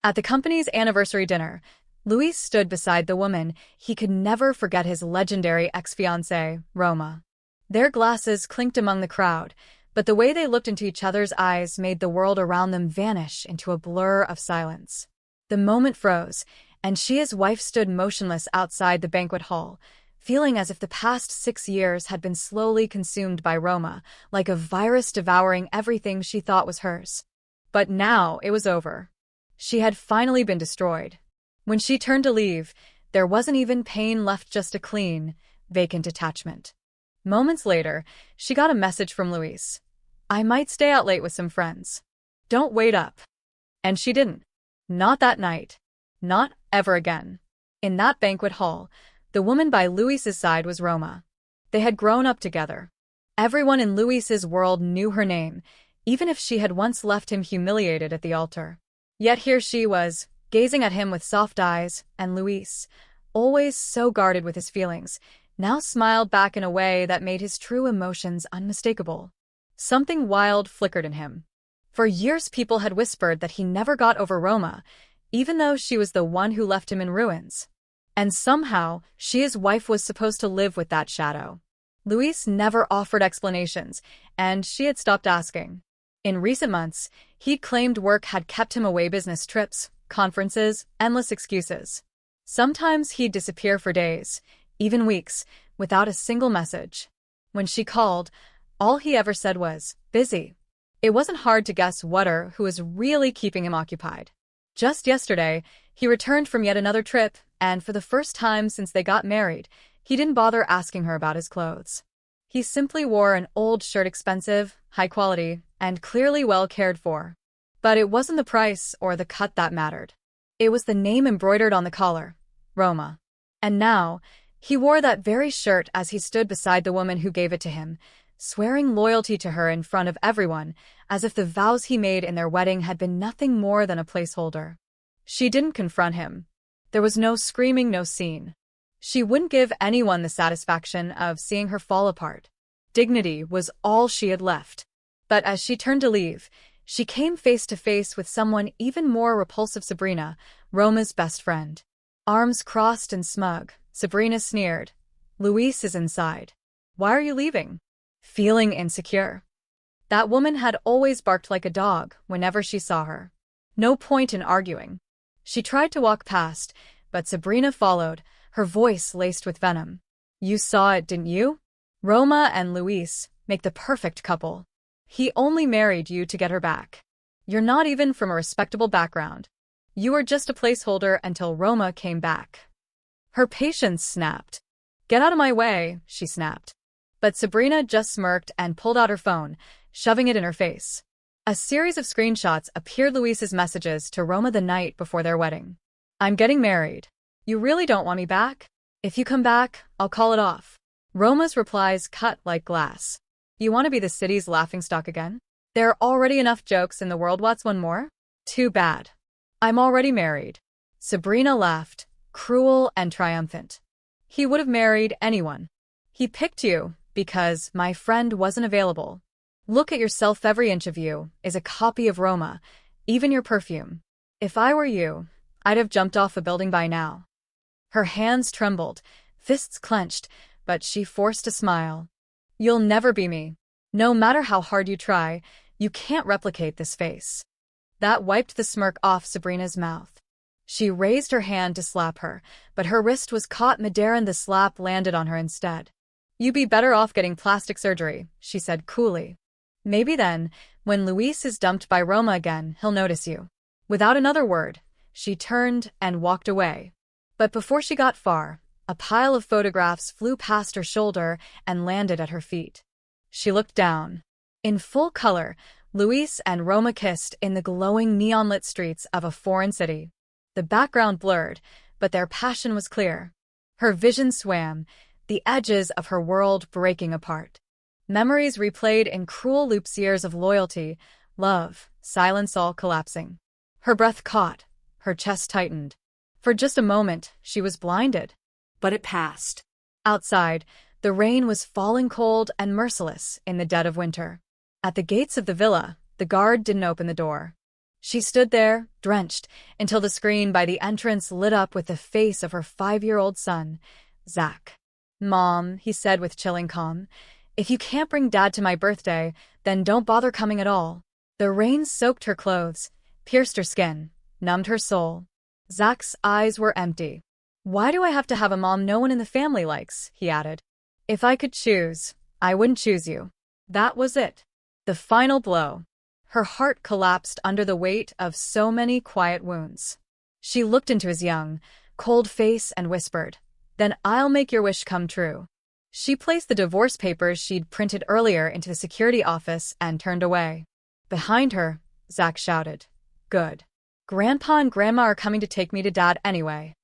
At the company's anniversary dinner, Luis stood beside the woman he could never forget, his legendary ex-fiancée, Roma. Their glasses clinked among the crowd, but the way they looked into each other's eyes made the world around them vanish into a blur of silence. The moment froze, and she, his wife, stood motionless outside the banquet hall, feeling as if the past 6 years had been slowly consumed by Roma, like a virus devouring everything she thought was hers. But now it was over. She had finally been destroyed. When she turned to leave, there wasn't even pain left, just a clean, vacant attachment. Moments later, she got a message from Luis. "I might stay out late with some friends. Don't wait up." And she didn't. Not that night. Not ever again. In that banquet hall, the woman by Luis's side was Roma. They had grown up together. Everyone in Luis's world knew her name, even if she had once left him humiliated at the altar. Yet here she was, gazing at him with soft eyes, and Luis, always so guarded with his feelings, now smiled back in a way that made his true emotions unmistakable. Something wild flickered in him. For years people had whispered that he never got over Roma, even though she was the one who left him in ruins. And somehow, she, his wife, was supposed to live with that shadow. Luis never offered explanations, and she had stopped asking. In recent months, he'd claimed work had kept him away, business trips, conferences, endless excuses. Sometimes he'd disappear for days, even weeks, without a single message. When she called, all he ever said was, "busy." It wasn't hard to guess who was really keeping him occupied. Just yesterday, he returned from yet another trip, and for the first time since they got married, he didn't bother asking her about his clothes. He simply wore an old shirt, expensive, high quality, and clearly well cared for. But it wasn't the price or the cut that mattered. It was the name embroidered on the collar, Roma. And now, he wore that very shirt as he stood beside the woman who gave it to him, swearing loyalty to her in front of everyone, as if the vows he made in their wedding had been nothing more than a placeholder. She didn't confront him. There was no screaming, no scene. She wouldn't give anyone the satisfaction of seeing her fall apart. Dignity was all she had left. But as she turned to leave, she came face to face with someone even more repulsive, Sabrina, Roma's best friend. Arms crossed and smug, Sabrina sneered. "Luis is inside. Why are you leaving?" Feeling insecure. That woman had always barked like a dog whenever she saw her. No point in arguing. She tried to walk past, but Sabrina followed, her voice laced with venom. "You saw it, didn't you? Roma and Luis make the perfect couple. He only married you to get her back. You're not even from a respectable background. You were just a placeholder until Roma came back." Her patience snapped. "Get out of my way," she snapped. But Sabrina just smirked and pulled out her phone, shoving it in her face. A series of screenshots appeared, Luis's messages to Roma the night before their wedding. "I'm getting married. You really don't want me back? If you come back, I'll call it off." Roma's replies cut like glass. "You want to be the city's laughingstock again? There are already enough jokes in the world. What's one more? Too bad. I'm already married." Sabrina laughed, cruel and triumphant. "He would have married anyone. He picked you because my friend wasn't available. Look at yourself. Every inch of you is a copy of Roma, even your perfume. If I were you, I'd have jumped off a building by now." Her hands trembled, fists clenched, but she forced a smile. "You'll never be me. No matter how hard you try, you can't replicate this face." That wiped the smirk off Sabrina's mouth. She raised her hand to slap her, but her wrist was caught midair and the slap landed on her instead. "You'd be better off getting plastic surgery," she said coolly. "Maybe then, when Luis is dumped by Roma again, he'll notice you." Without another word, she turned and walked away. But before she got far, a pile of photographs flew past her shoulder and landed at her feet. She looked down. In full color, Luis and Roma kissed in the glowing neon-lit streets of a foreign city. The background blurred, but their passion was clear. Her vision swam, the edges of her world breaking apart. Memories replayed in cruel loops, years of loyalty, love, silence, all collapsing. Her breath caught, her chest tightened. For just a moment, she was blinded. But it passed. Outside, the rain was falling cold and merciless in the dead of winter. At the gates of the villa, the guard didn't open the door. She stood there, drenched, until the screen by the entrance lit up with the face of her 5-year-old son, Zach. "Mom," he said with chilling calm, "if you can't bring Dad to my birthday, then don't bother coming at all." The rain soaked her clothes, pierced her skin, numbed her soul. Zach's eyes were empty. "Why do I have to have a mom no one in the family likes?" he added. "If I could choose, I wouldn't choose you." That was it. The final blow. Her heart collapsed under the weight of so many quiet wounds. She looked into his young, cold face and whispered, "Then I'll make your wish come true." She placed the divorce papers she'd printed earlier into the security office and turned away. Behind her, Zach shouted, "Good. Grandpa and Grandma are coming to take me to Dad anyway."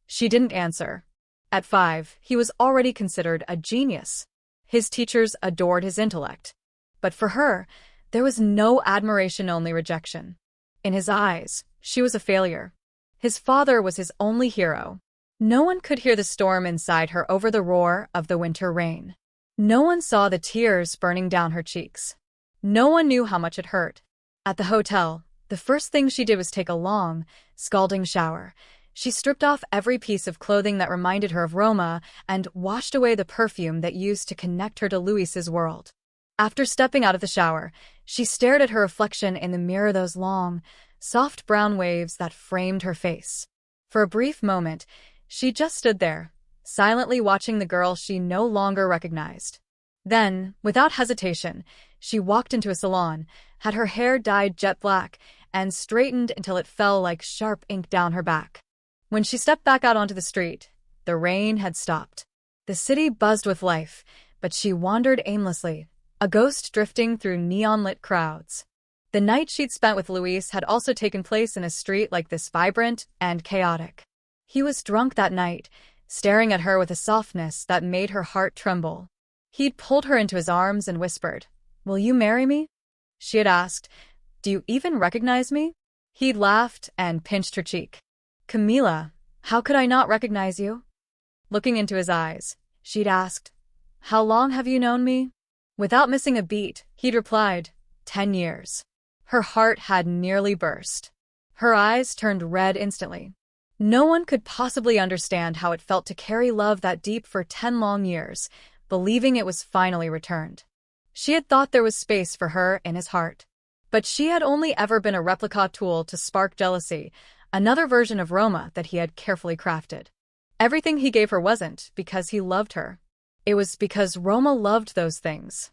She didn't answer. At 5, he was already considered a genius. His teachers adored his intellect. But for her, there was no admiration, only rejection. In his eyes, she was a failure. His father was his only hero. No one could hear the storm inside her over the roar of the winter rain. No one saw the tears burning down her cheeks. No one knew how much it hurt. At the hotel, the first thing she did was take a long, scalding shower. She stripped off every piece of clothing that reminded her of Roma and washed away the perfume that used to connect her to Luis's world. After stepping out of the shower, she stared at her reflection in the mirror, those long, soft brown waves that framed her face. For a brief moment, she just stood there, silently watching the girl she no longer recognized. Then, without hesitation, she walked into a salon, had her hair dyed jet black, and straightened until it fell like sharp ink down her back. When she stepped back out onto the street, the rain had stopped. The city buzzed with life, but she wandered aimlessly, a ghost drifting through neon-lit crowds. The night she'd spent with Luis had also taken place in a street like this, vibrant and chaotic. He was drunk that night, staring at her with a softness that made her heart tremble. He'd pulled her into his arms and whispered, "Will you marry me?" She had asked, "Do you even recognize me?" He'd laughed and pinched her cheek. "Camila, how could I not recognize you?" Looking into his eyes, she'd asked, "How long have you known me?" Without missing a beat, he'd replied, 10 years. Her heart had nearly burst. Her eyes turned red instantly. No one could possibly understand how it felt to carry love that deep for 10 long years, believing it was finally returned. She had thought there was space for her in his heart. But she had only ever been a replica tool to spark jealousy, another version of Roma that he had carefully crafted. Everything he gave her wasn't because he loved her. It was because Roma loved those things.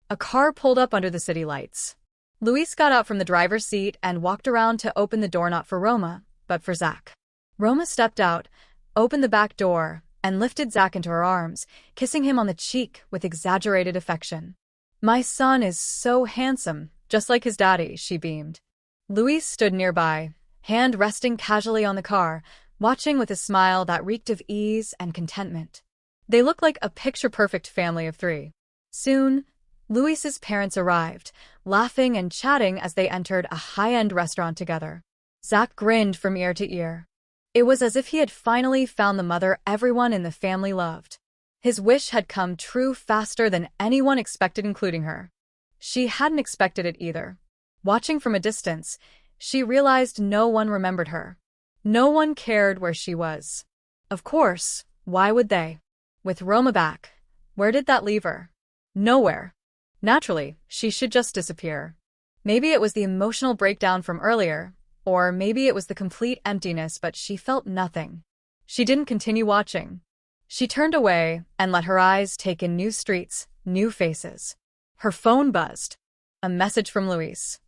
A car pulled up under the city lights. Luis got out from the driver's seat and walked around to open the door, not for Roma, but for Zach. Roma stepped out, opened the back door, and lifted Zach into her arms, kissing him on the cheek with exaggerated affection. "My son is so handsome, just like his daddy," she beamed. Luis stood nearby, hand resting casually on the car, watching with a smile that reeked of ease and contentment. They looked like a picture-perfect family of 3. Soon, Luis's parents arrived, laughing and chatting as they entered a high-end restaurant together. Zach grinned from ear to ear. It was as if he had finally found the mother everyone in the family loved. His wish had come true faster than anyone expected, including her. She hadn't expected it either. Watching from a distance, she realized no one remembered her. No one cared where she was. Of course, why would they? With Roma back, where did that leave her? Nowhere. Naturally, she should just disappear. Maybe it was the emotional breakdown from earlier, or maybe it was the complete emptiness, but she felt nothing. She didn't continue watching. She turned away and let her eyes take in new streets, new faces. Her phone buzzed. A message from Luis.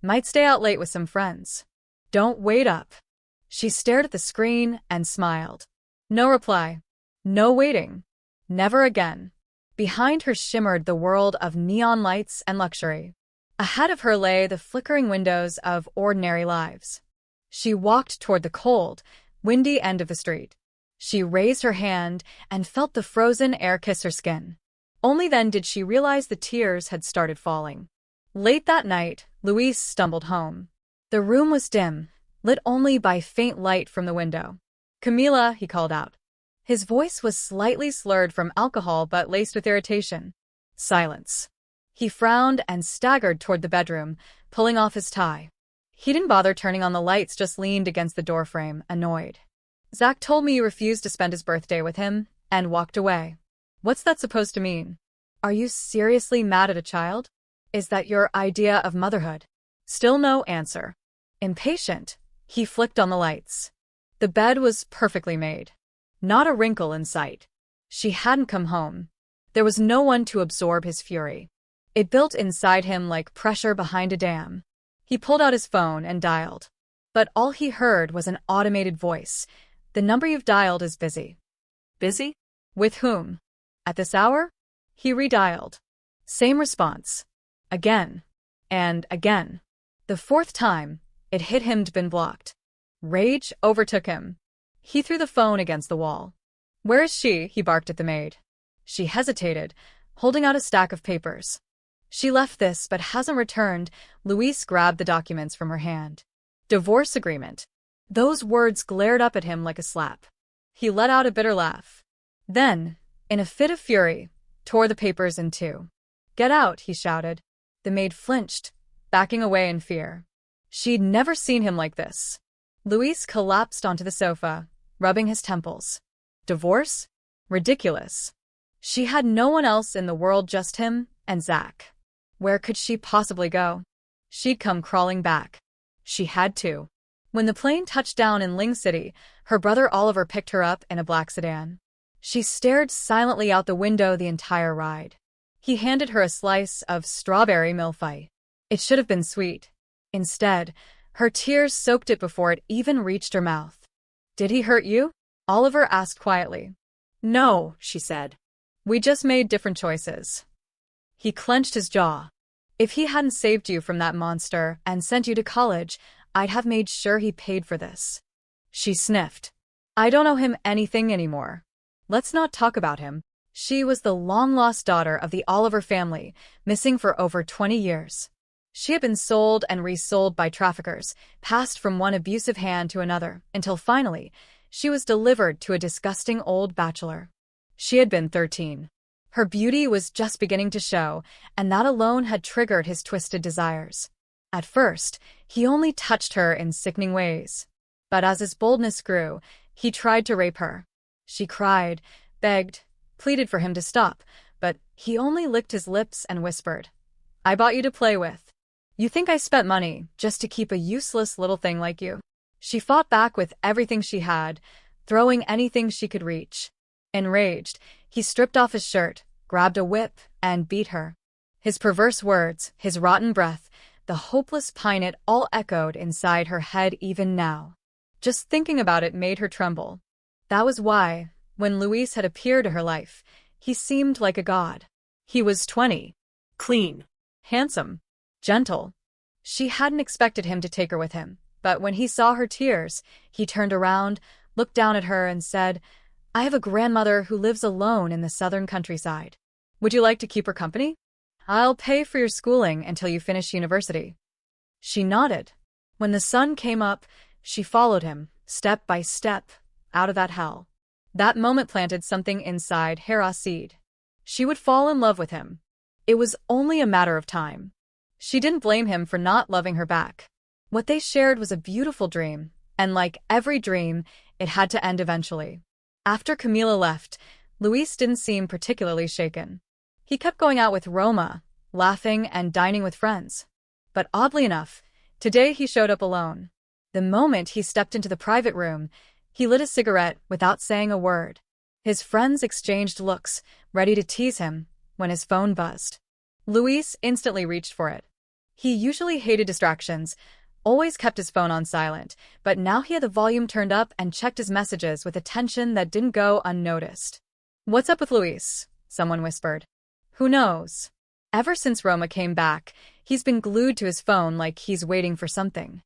"Might stay out late with some friends. Don't wait up." She stared at the screen and smiled. No reply. No waiting. Never again. Behind her shimmered the world of neon lights and luxury. Ahead of her lay the flickering windows of ordinary lives. She walked toward the cold, windy end of the street. She raised her hand and felt the frozen air kiss her skin. Only then did she realize the tears had started falling. Late that night, Luis stumbled home. The room was dim, lit only by faint light from the window. "Camila," he called out. His voice was slightly slurred from alcohol but laced with irritation. Silence. He frowned and staggered toward the bedroom, pulling off his tie. He didn't bother turning on the lights, just leaned against the doorframe, annoyed. Zach told me you refused to spend his birthday with him, and walked away. What's that supposed to mean? Are you seriously mad at a child? Is that your idea of motherhood? Still no answer. Impatient, he flicked on the lights. The bed was perfectly made. Not a wrinkle in sight. She hadn't come home. There was no one to absorb his fury. It built inside him like pressure behind a dam. He pulled out his phone and dialed. But all he heard was an automated voice. The number you've dialed is busy. Busy? With whom? At this hour? He redialed. Same response. Again. And again. The fourth time, it hit him to been blocked. Rage overtook him. He threw the phone against the wall. Where is she? He barked at the maid. She hesitated, holding out a stack of papers. She left this but hasn't returned. Luis grabbed the documents from her hand. Divorce agreement. Those words glared up at him like a slap. He let out a bitter laugh. Then, in a fit of fury, tore the papers in two. Get out, he shouted. The maid flinched, backing away in fear. She'd never seen him like this. Luis collapsed onto the sofa, rubbing his temples. Divorce? Ridiculous. She had no one else in the world, just him and Zach. Where could she possibly go? She'd come crawling back. She had to. When the plane touched down in Ling City, her brother Oliver picked her up in a black sedan. She stared silently out the window the entire ride. He handed her a slice of strawberry milfy. It should have been sweet. Instead, her tears soaked it before it even reached her mouth. Did he hurt you? Oliver asked quietly. No, she said. We just made different choices. He clenched his jaw. If he hadn't saved you from that monster and sent you to college, I'd have made sure he paid for this. She sniffed. I don't owe him anything anymore. Let's not talk about him. She was the long-lost daughter of the Oliver family, missing for over 20 years. She had been sold and resold by traffickers, passed from one abusive hand to another, until finally, she was delivered to a disgusting old bachelor. She had been 13. Her beauty was just beginning to show, and that alone had triggered his twisted desires. At first, he only touched her in sickening ways. But as his boldness grew, he tried to rape her. She cried, begged, pleaded for him to stop, but he only licked his lips and whispered, I bought you to play with. You think I spent money just to keep a useless little thing like you? She fought back with everything she had, throwing anything she could reach. Enraged, he stripped off his shirt, grabbed a whip, and beat her. His perverse words, his rotten breath, the hopeless pine, it all echoed inside her head even now. Just thinking about it made her tremble. That was why, when Luis had appeared to her life, he seemed like a god. He was 20. Clean. Handsome. Gentle. She hadn't expected him to take her with him, but when he saw her tears, he turned around, looked down at her and said, I have a grandmother who lives alone in the southern countryside. Would you like to keep her company? I'll pay for your schooling until you finish university. She nodded. When the sun came up, she followed him, step by step, out of that hell. That moment planted something inside Hera's seed. She would fall in love with him. It was only a matter of time. She didn't blame him for not loving her back. What they shared was a beautiful dream, and like every dream, it had to end eventually. After Camila left, Luis didn't seem particularly shaken. He kept going out with Roma, laughing and dining with friends. But oddly enough, today he showed up alone. The moment he stepped into the private room, he lit a cigarette without saying a word. His friends exchanged looks, ready to tease him, when his phone buzzed. Luis instantly reached for it. He usually hated distractions, always kept his phone on silent, but now he had the volume turned up and checked his messages with attention that didn't go unnoticed. What's up with Luis? Someone whispered. Who knows? Ever since Roma came back, he's been glued to his phone like he's waiting for something.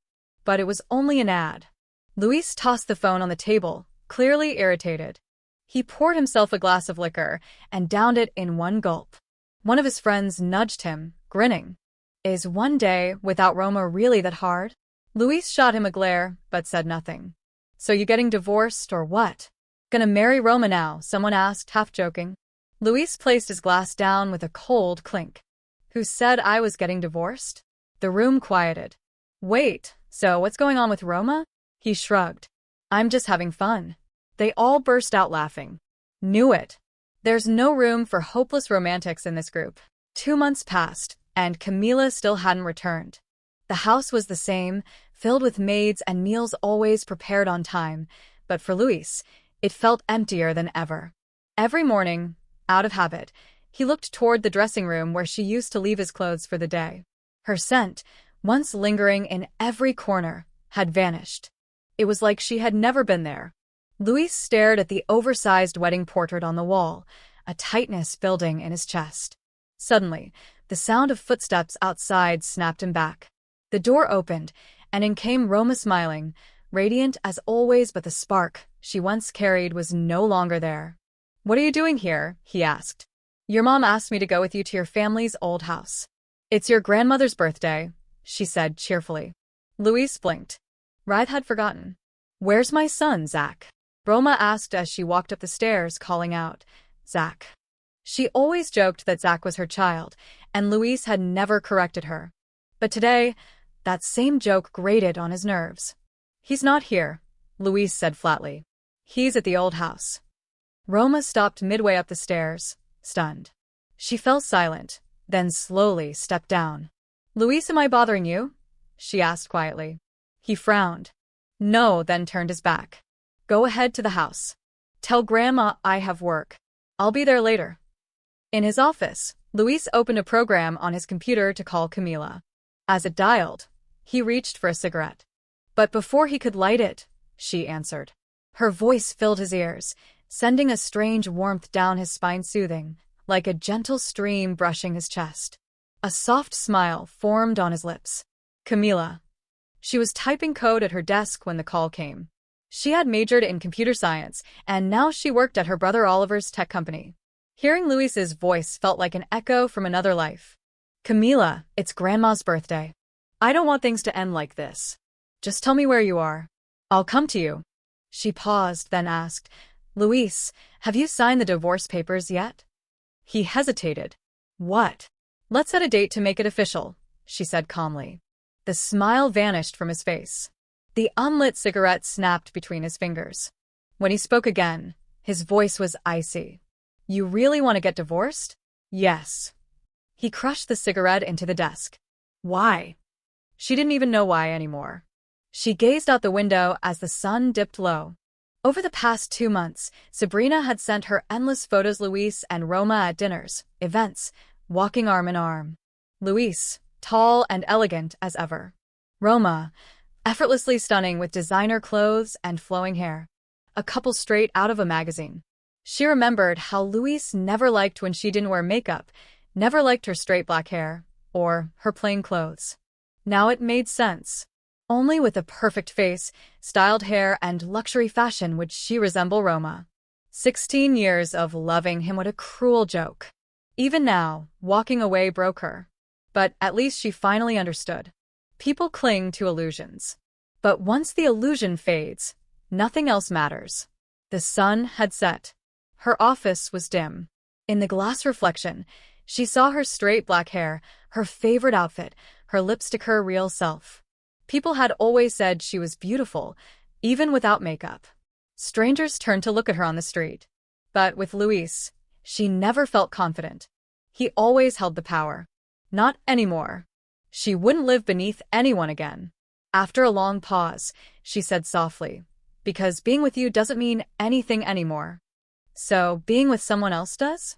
But it was only an ad. Luis tossed the phone on the table, clearly irritated. He poured himself a glass of liquor and downed it in one gulp. One of his friends nudged him, grinning. Is one day without Roma really that hard? Luis shot him a glare, but said nothing. So you getting divorced or what? Gonna marry Roma now? Someone asked, half joking. Luis placed his glass down with a cold clink. Who said I was getting divorced? The room quieted. Wait, "So, what's going on with Roma?" He shrugged. "I'm just having fun." They all burst out laughing. Knew it. There's no room for hopeless romantics in this group. 2 months passed, and Camila still hadn't returned. The house was the same, filled with maids and meals always prepared on time, but for Luis, it felt emptier than ever. Every morning, out of habit, he looked toward the dressing room where she used to leave his clothes for the day. Her scent, once lingering in every corner, had vanished. It was like she had never been there. Luis stared at the oversized wedding portrait on the wall, a tightness building in his chest. Suddenly, the sound of footsteps outside snapped him back. The door opened, and in came Roma smiling, radiant as always, but the spark she once carried was no longer there. "What are you doing here?" he asked. "Your mom asked me to go with you to your family's old house." "It's your grandmother's birthday," she said cheerfully. Luis blinked. Ryth had forgotten. "Where's my son, Zach?" Roma asked as she walked up the stairs, calling out, "Zach." She always joked that Zach was her child, and Luis had never corrected her. But today, that same joke grated on his nerves. "He's not here," Luis said flatly. "He's at the old house." Roma stopped midway up the stairs, stunned. She fell silent, then slowly stepped down. "Luis, am I bothering you?" she asked quietly. He frowned. "No," then turned his back. "Go ahead to the house. Tell Grandma I have work. I'll be there later." In his office, Luis opened a program on his computer to call Camila. As it dialed, he reached for a cigarette. But before he could light it, she answered. Her voice filled his ears, sending a strange warmth down his spine, soothing, like a gentle stream brushing his chest. A soft smile formed on his lips. Camila. She was typing code at her desk when the call came. She had majored in computer science, and now she worked at her brother Oliver's tech company. Hearing Luis's voice felt like an echo from another life. "Camila, it's Grandma's birthday. I don't want things to end like this. Just tell me where you are. I'll come to you." She paused, then asked, "Luis, have you signed the divorce papers yet?" He hesitated. "What?" "Let's set a date to make it official," she said calmly. The smile vanished from his face. The unlit cigarette snapped between his fingers. When he spoke again, his voice was icy. "You really want to get divorced?" "Yes." He crushed the cigarette into the desk. "Why?" She didn't even know why anymore. She gazed out the window as the sun dipped low. Over the past 2 months, Sabrina had sent her endless photos of Luis and Roma at dinners, events, walking arm in arm. Luis, tall and elegant as ever. Roma, effortlessly stunning with designer clothes and flowing hair. A couple straight out of a magazine. She remembered how Luis never liked when she didn't wear makeup, never liked her straight black hair, or her plain clothes. Now it made sense. Only with a perfect face, styled hair, and luxury fashion would she resemble Roma. 16 years of loving him, what a cruel joke. Even now, walking away broke her. But at least she finally understood. People cling to illusions. But once the illusion fades, nothing else matters. The sun had set. Her office was dim. In the glass reflection, she saw her straight black hair, her favorite outfit, her lipstick, her real self. People had always said she was beautiful, even without makeup. Strangers turned to look at her on the street. But with Luis, she never felt confident. He always held the power. Not anymore. She wouldn't live beneath anyone again. After a long pause, she said softly, "Because being with you doesn't mean anything anymore." "So, being with someone else does?"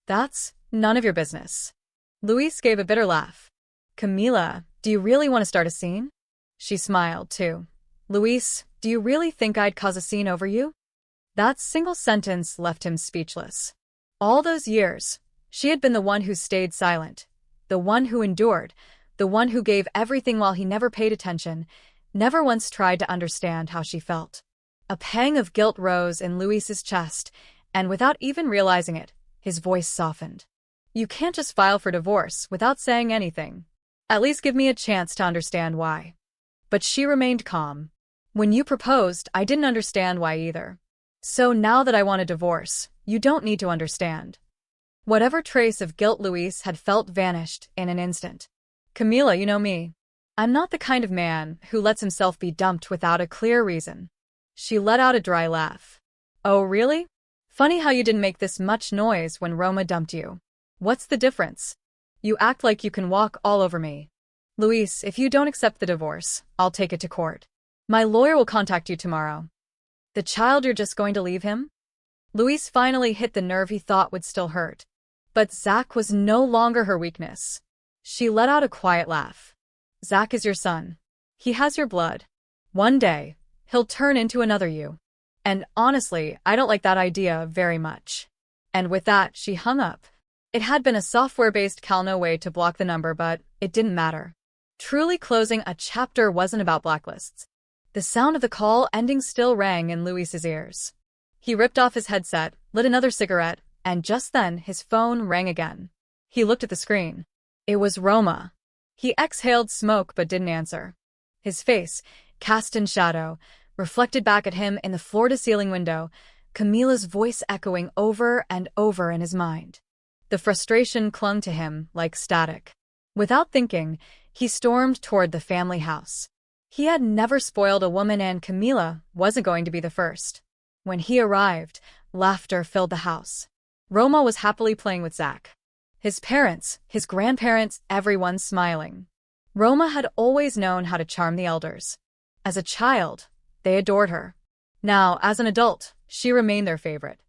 "That's none of your business." Luis gave a bitter laugh. "Camila, do you really want to start a scene?" She smiled, too. "Luis, do you really think I'd cause a scene over you?" That single sentence left him speechless. All those years, she had been the one who stayed silent, the one who endured, the one who gave everything while he never paid attention, never once tried to understand how she felt. A pang of guilt rose in Luis's chest, and without even realizing it, his voice softened. "You can't just file for divorce without saying anything. At least give me a chance to understand why." But she remained calm. "When you proposed, I didn't understand why either. So now that I want a divorce, you don't need to understand." Whatever trace of guilt Luis had felt vanished in an instant. "Camila, you know me. I'm not the kind of man who lets himself be dumped without a clear reason. She let out a dry laugh. Oh, really? Funny how you didn't make this much noise when Roma dumped you. What's the difference? You act like you can walk all over me. Luis, if you don't accept the divorce, I'll take it to court. My lawyer will contact you tomorrow. The child, you're just going to leave him? Luis finally hit the nerve he thought would still hurt. But Zach was no longer her weakness. She let out a quiet laugh. Zach is your son. He has your blood. One day, he'll turn into another you. And honestly, I don't like that idea very much. And with that, she hung up. It had been a software-based Calno way to block the number, but it didn't matter. Truly closing a chapter wasn't about blacklists. The sound of the call ending still rang in Luis's ears. He ripped off his headset, lit another cigarette, and just then his phone rang again. He looked at the screen. It was Roma. He exhaled smoke but didn't answer. His face, cast in shadow, reflected back at him in the floor-to-ceiling window, Camila's voice echoing over and over in his mind. The frustration clung to him like static. Without thinking, he stormed toward the family house. He had never spoiled a woman, and Camila wasn't going to be the first. When he arrived, laughter filled the house. Roma was happily playing with Zach. His parents, his grandparents, everyone smiling. Roma had always known how to charm the elders. As a child, they adored her. Now, as an adult, she remained their favorite.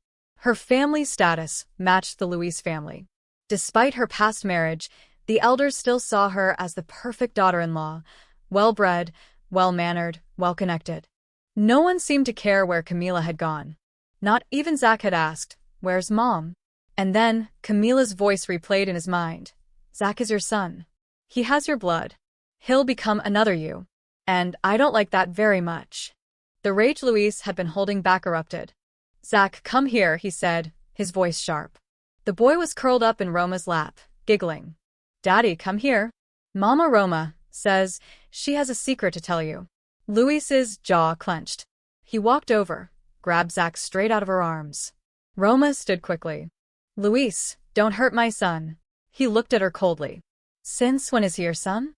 Her family status matched the Luis family. Despite her past marriage, the elders still saw her as the perfect daughter-in-law, well-bred, well-mannered, well-connected. No one seemed to care where Camila had gone. Not even Zach had asked, "Where's Mom?" And then, Camila's voice replayed in his mind. Zach is your son. He has your blood. He'll become another you. And I don't like that very much. The rage Luis had been holding back erupted. Zach, come here, he said, his voice sharp. The boy was curled up in Roma's lap, giggling. Daddy, come here. Mama Roma says she has a secret to tell you. Luis's jaw clenched. He walked over, grabbed Zach straight out of her arms. Roma stood quickly. Luis, don't hurt my son. He looked at her coldly. Since when is he your son?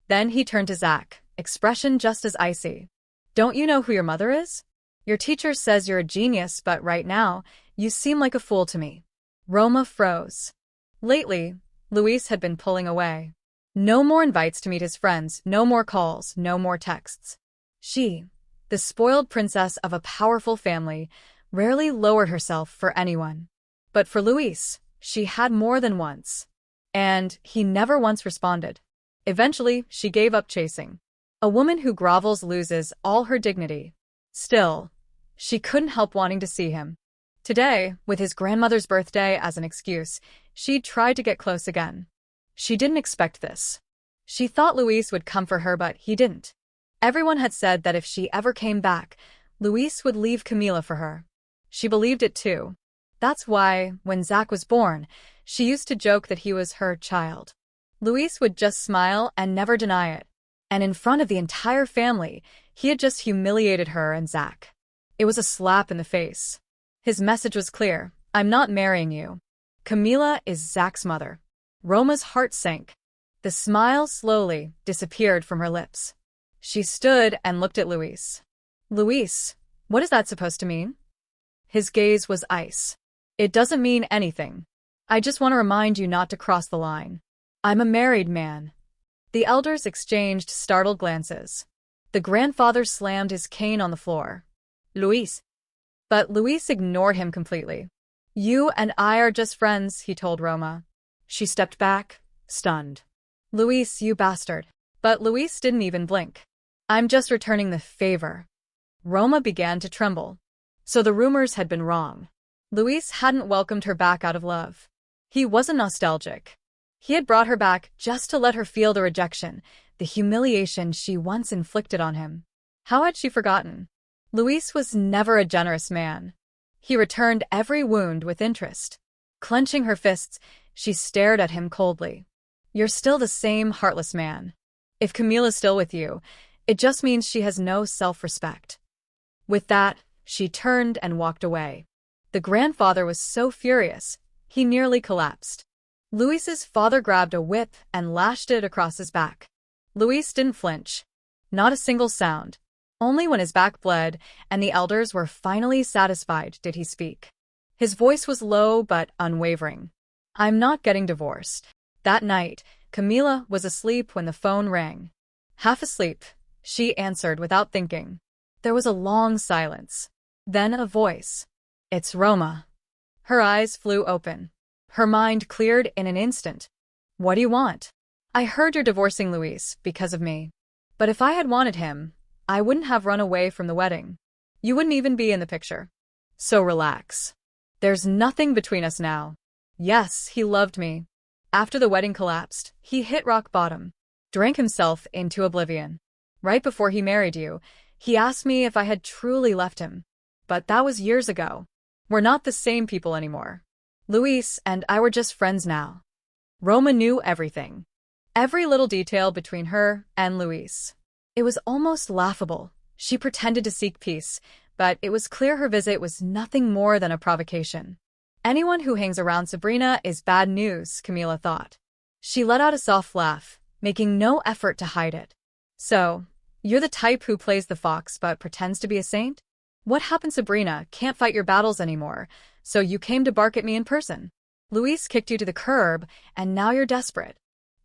Then he turned to Zach, expression just as icy. Don't you know who your mother is? Your teacher says you're a genius, but right now, you seem like a fool to me. Roma froze. Lately, Luis had been pulling away. No more invites to meet his friends, no more calls, no more texts. She, the spoiled princess of a powerful family, rarely lowered herself for anyone. But for Luis, she had more than once. And he never once responded. Eventually, she gave up chasing. A woman who grovels loses all her dignity. Still, she couldn't help wanting to see him. Today, with his grandmother's birthday as an excuse, she'd tried to get close again. She didn't expect this. She thought Luis would come for her, but he didn't. Everyone had said that if she ever came back, Luis would leave Camila for her. She believed it too. That's why, when Zach was born, she used to joke that he was her child. Luis would just smile and never deny it. And in front of the entire family, he had just humiliated her and Zach. It was a slap in the face. His message was clear. I'm not marrying you. Camila is Zach's mother. Roma's heart sank. The smile slowly disappeared from her lips. She stood and looked at Luis. Luis, what is that supposed to mean? His gaze was ice. It doesn't mean anything. I just want to remind you not to cross the line. I'm a married man. The elders exchanged startled glances. The grandfather slammed his cane on the floor. Luis. But Luis ignored him completely. You and I are just friends, he told Roma. She stepped back, stunned. Luis, you bastard. But Luis didn't even blink. I'm just returning the favor. Roma began to tremble. So the rumors had been wrong. Luis hadn't welcomed her back out of love. He wasn't nostalgic. He had brought her back just to let her feel the rejection, the humiliation she once inflicted on him. How had she forgotten? Luis was never a generous man. He returned every wound with interest. Clenching her fists, she stared at him coldly. You're still the same heartless man. If Camila's still with you, it just means she has no self-respect. With that, she turned and walked away. The grandfather was so furious, he nearly collapsed. Luis's father grabbed a whip and lashed it across his back. Luis didn't flinch. Not a single sound. Only when his back bled and the elders were finally satisfied did he speak. His voice was low but unwavering. I'm not getting divorced. That night, Camila was asleep when the phone rang. Half asleep, she answered without thinking. There was a long silence. Then a voice. It's Roma. Her eyes flew open. Her mind cleared in an instant. What do you want? I heard you're divorcing Luis because of me. But if I had wanted him, I wouldn't have run away from the wedding. You wouldn't even be in the picture. So relax. There's nothing between us now. Yes, he loved me. After the wedding collapsed, he hit rock bottom, drank himself into oblivion. Right before he married you, he asked me if I had truly left him. But that was years ago. We're not the same people anymore. Luis and I were just friends now. Roma knew everything. Every little detail between her and Luis. It was almost laughable. She pretended to seek peace, but it was clear her visit was nothing more than a provocation. Anyone who hangs around Sabrina is bad news, Camila thought. She let out a soft laugh, making no effort to hide it. So, you're the type who plays the fox but pretends to be a saint? What happened, Sabrina? Can't fight your battles anymore, so you came to bark at me in person. Luis kicked you to the curb, and now you're desperate.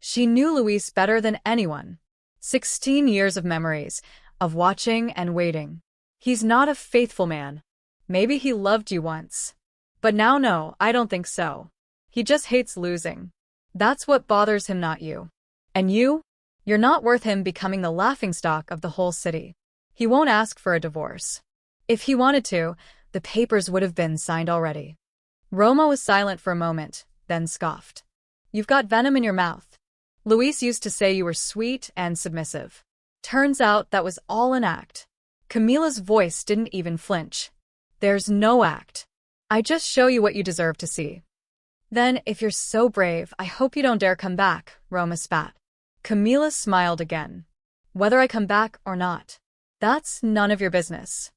She knew Luis better than anyone. 16 years of memories, of watching and waiting. He's not a faithful man. Maybe he loved you once. But now no, I don't think so. He just hates losing. That's what bothers him, not you. And you? You're not worth him becoming the laughingstock of the whole city. He won't ask for a divorce. If he wanted to, the papers would have been signed already. Roma was silent for a moment, then scoffed. You've got venom in your mouth. Luis used to say you were sweet and submissive. Turns out that was all an act. Camila's voice didn't even flinch. There's no act. I just show you what you deserve to see. Then, if you're so brave, I hope you don't dare come back, Roma spat. Camila smiled again. Whether I come back or not, that's none of your business.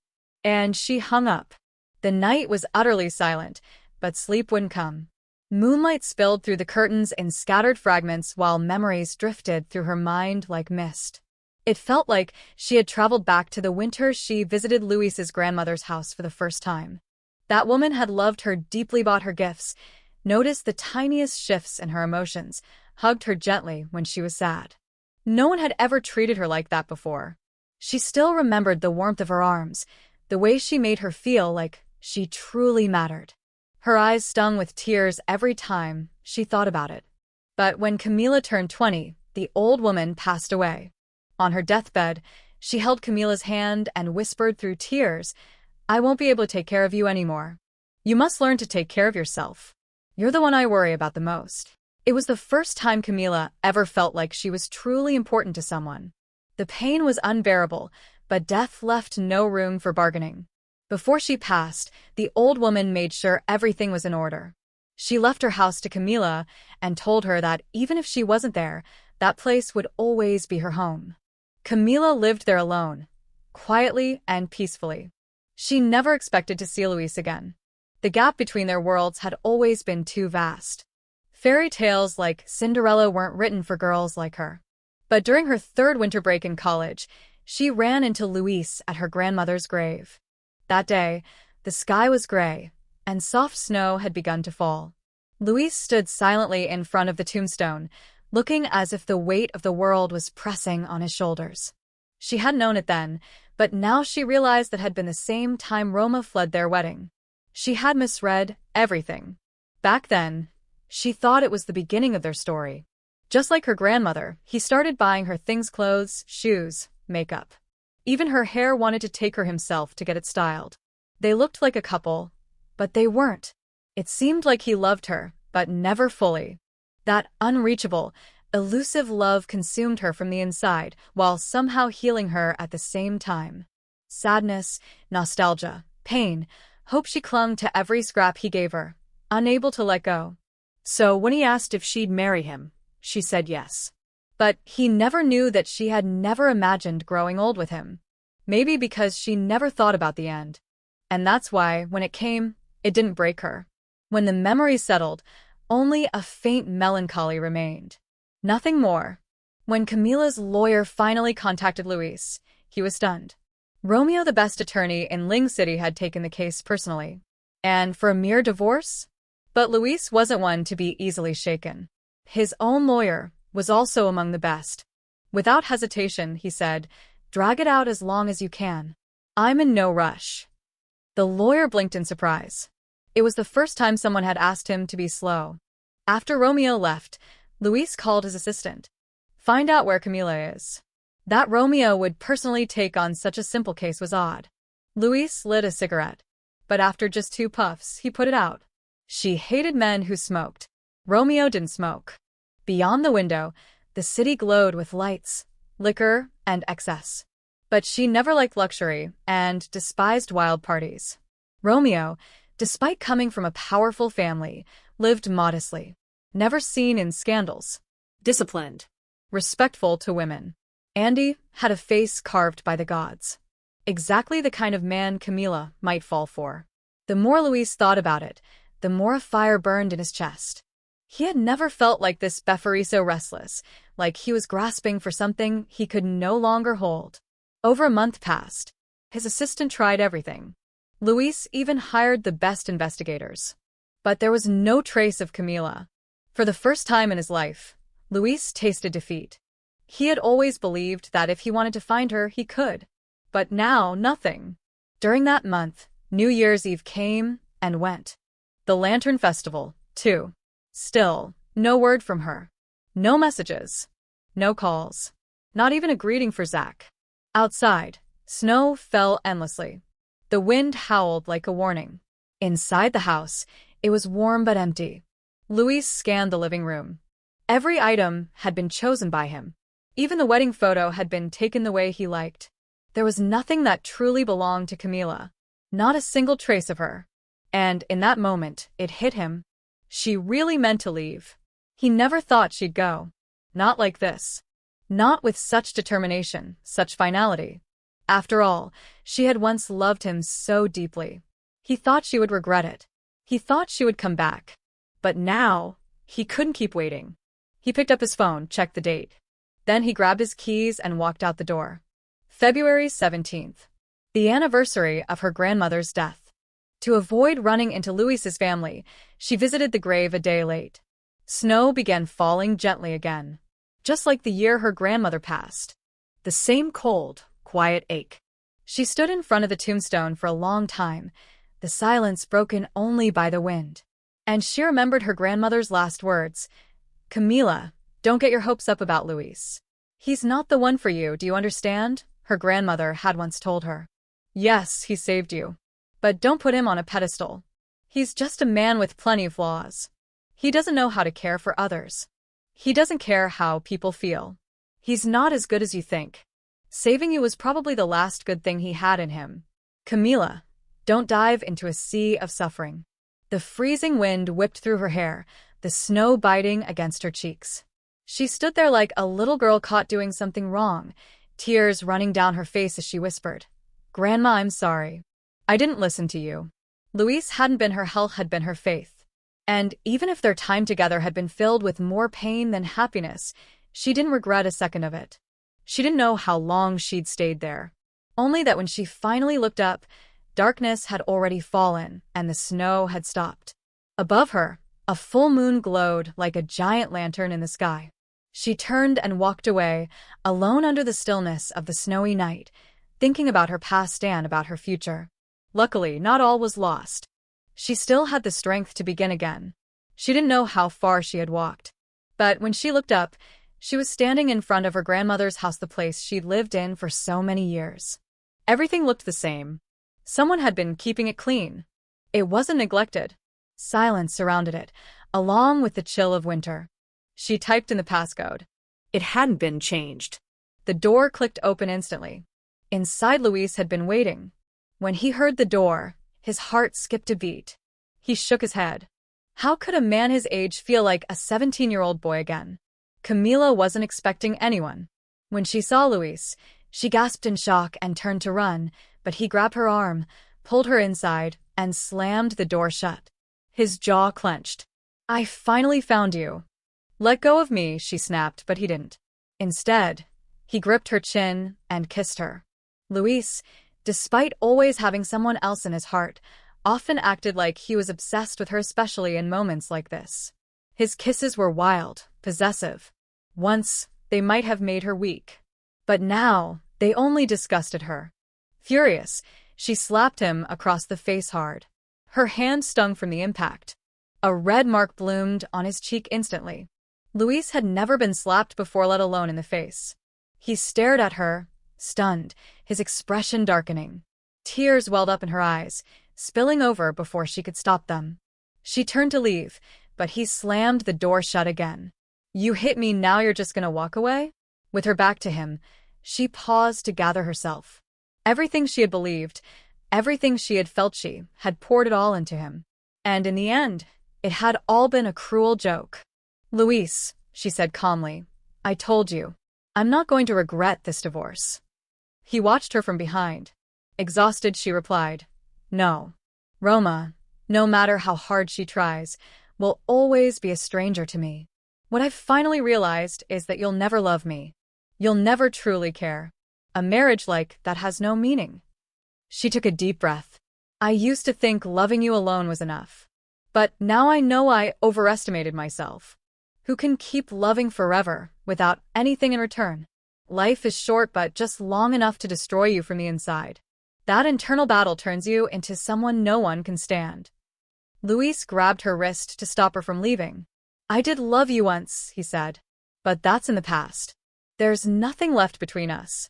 And she hung up. The night was utterly silent, but sleep wouldn't come. Moonlight spilled through the curtains in scattered fragments while memories drifted through her mind like mist. It felt like she had traveled back to the winter she visited Luis's grandmother's house for the first time. That woman had loved her deeply, bought her gifts, noticed the tiniest shifts in her emotions, hugged her gently when she was sad. No one had ever treated her like that before. She still remembered the warmth of her arms, the way she made her feel like she truly mattered. Her eyes stung with tears every time she thought about it. But when Camila turned 20, the old woman passed away. On her deathbed, she held Camila's hand and whispered through tears, I won't be able to take care of you anymore. You must learn to take care of yourself. You're the one I worry about the most. It was the first time Camila ever felt like she was truly important to someone. The pain was unbearable, but death left no room for bargaining. Before she passed, the old woman made sure everything was in order. She left her house to Camila and told her that even if she wasn't there, that place would always be her home. Camila lived there alone, quietly and peacefully. She never expected to see Luis again. The gap between their worlds had always been too vast. Fairy tales like Cinderella weren't written for girls like her. But during her third winter break in college, she ran into Luis at her grandmother's grave. That day, the sky was gray, and soft snow had begun to fall. Luis stood silently in front of the tombstone, looking as if the weight of the world was pressing on his shoulders. She hadn't known it then, but now she realized that had been the same time Roma fled their wedding. She had misread everything. Back then, she thought it was the beginning of their story. Just like her grandmother, he started buying her things, clothes, shoes, makeup. Even her hair, wanted to take her himself to get it styled. They looked like a couple, but they weren't. It seemed like he loved her, but never fully. That unreachable, elusive love consumed her from the inside, while somehow healing her at the same time. Sadness, nostalgia, pain, hope. She clung to every scrap he gave her, unable to let go. So when he asked if she'd marry him, she said yes. But he never knew that she had never imagined growing old with him. Maybe because she never thought about the end. And that's why, when it came, it didn't break her. When the memory settled, only a faint melancholy remained. Nothing more. When Camila's lawyer finally contacted Luis, he was stunned. Romeo, the best attorney in Ling City, had taken the case personally. And for a mere divorce? But Luis wasn't one to be easily shaken. His own lawyer was also among the best. Without hesitation, he said, "Drag it out as long as you can. I'm in no rush." The lawyer blinked in surprise. It was the first time someone had asked him to be slow. After Romeo left, Luis called his assistant. "Find out where Camila is." That Romeo would personally take on such a simple case was odd. Luis lit a cigarette, but after just 2 puffs, he put it out. She hated men who smoked. Romeo didn't smoke. Beyond the window, the city glowed with lights, liquor, and excess. But she never liked luxury and despised wild parties. Romeo, despite coming from a powerful family, lived modestly, never seen in scandals, disciplined, respectful to women. Andy had a face carved by the gods. Exactly the kind of man Camila might fall for. The more Luis thought about it, the more a fire burned in his chest. He had never felt like this before, so restless, like he was grasping for something he could no longer hold. Over a month passed. His assistant tried everything. Luis even hired the best investigators. But there was no trace of Camila. For the first time in his life, Luis tasted defeat. He had always believed that if he wanted to find her, he could. But now, nothing. During that month, New Year's Eve came and went. The Lantern Festival, too. Still, no word from her. No messages. No calls. Not even a greeting for Zach. Outside, snow fell endlessly. The wind howled like a warning. Inside the house, it was warm but empty. Luis scanned the living room. Every item had been chosen by him. Even the wedding photo had been taken the way he liked. There was nothing that truly belonged to Camila. Not a single trace of her. And in that moment, it hit him. She really meant to leave. He never thought she'd go. Not like this. Not with such determination, such finality. After all, she had once loved him so deeply. He thought she would regret it. He thought she would come back. But now, he couldn't keep waiting. He picked up his phone, checked the date. Then he grabbed his keys and walked out the door. February 17th. The anniversary of her grandmother's death. To avoid running into Luis's family, she visited the grave a day late. Snow began falling gently again. Just like the year her grandmother passed. The same cold, quiet ache. She stood in front of the tombstone for a long time, the silence broken only by the wind. And she remembered her grandmother's last words. "Camila, don't get your hopes up about Luis. He's not the one for you, do you understand?" Her grandmother had once told her. "Yes, he saved you. But don't put him on a pedestal. He's just a man with plenty of flaws. He doesn't know how to care for others. He doesn't care how people feel. He's not as good as you think. Saving you was probably the last good thing he had in him. Camila, don't dive into a sea of suffering." The freezing wind whipped through her hair, the snow biting against her cheeks. She stood there like a little girl caught doing something wrong, tears running down her face as she whispered, "Grandma, I'm sorry. I didn't listen to you." Luis hadn't been her health, had been her faith. And even if their time together had been filled with more pain than happiness, she didn't regret a second of it. She didn't know how long she'd stayed there. Only that when she finally looked up, darkness had already fallen and the snow had stopped. Above her, a full moon glowed like a giant lantern in the sky. She turned and walked away, alone under the stillness of the snowy night, thinking about her past and about her future. Luckily, not all was lost. She still had the strength to begin again. She didn't know how far she had walked. But when she looked up, she was standing in front of her grandmother's house, the place she'd lived in for so many years. Everything looked the same. Someone had been keeping it clean. It wasn't neglected. Silence surrounded it, along with the chill of winter. She typed in the passcode. It hadn't been changed. The door clicked open instantly. Inside, Luis had been waiting. When he heard the door, his heart skipped a beat. He shook his head. How could a man his age feel like a 17-year-old boy again? Camila wasn't expecting anyone. When she saw Luis, she gasped in shock and turned to run, but he grabbed her arm, pulled her inside, and slammed the door shut. His jaw clenched. "I finally found you." "Let go of me," she snapped, but he didn't. Instead, he gripped her chin and kissed her. Luis, despite always having someone else in his heart, often acted like he was obsessed with her, especially in moments like this. His kisses were wild, possessive. Once, they might have made her weak. But now, they only disgusted her. Furious, she slapped him across the face hard. Her hand stung from the impact. A red mark bloomed on his cheek instantly. Luis had never been slapped before, let alone in the face. He stared at her, stunned, his expression darkening. Tears welled up in her eyes, spilling over before she could stop them. She turned to leave, but he slammed the door shut again. "You hit me, now you're just gonna walk away?" With her back to him, she paused to gather herself. Everything she had believed, everything she had felt, she had poured it all into him. And in the end, it had all been a cruel joke. "Luis," she said calmly, "I told you. I'm not going to regret this divorce." He watched her from behind. Exhausted, she replied, "No. Roma, no matter how hard she tries, will always be a stranger to me. What I've finally realized is that you'll never love me. You'll never truly care. A marriage like that has no meaning." She took a deep breath. "I used to think loving you alone was enough. But now I know I overestimated myself. Who can keep loving forever without anything in return? Life is short, but just long enough to destroy you from the inside. That internal battle turns you into someone no one can stand." Luis grabbed her wrist to stop her from leaving. "I did love you once," he said. "But that's in the past. There's nothing left between us."